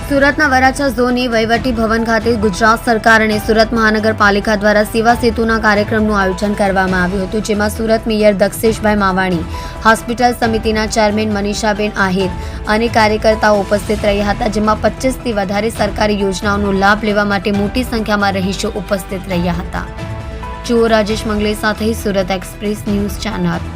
સુરતના વરાછા ઝોનની વહીવટી ભવન ખાતે ગુજરાત સરકાર અને સુરત મહાનગરપાલિકા દ્વારા સેવા સેતુના કાર્યક્રમનું આયોજન કરવામાં આવ્યું હતું, જેમાં સુરત મેયર દક્ષેશભાઈ માવાણી, હોસ્પિટલ સમિતિના ચેરમેન મનીષાબેન આહિર અને કાર્યકર્તાઓ ઉપસ્થિત રહ્યા હતા, જેમાં 25થી વધારે સરકારી યોજનાઓનો લાભ લેવા માટે મોટી સંખ્યામાં રહીશો ઉપસ્થિત રહ્યા હતા. જુઓ રાજેશ મંગલે સાથે સુરત એક્સપ્રેસ ન્યૂઝ ચેનલ.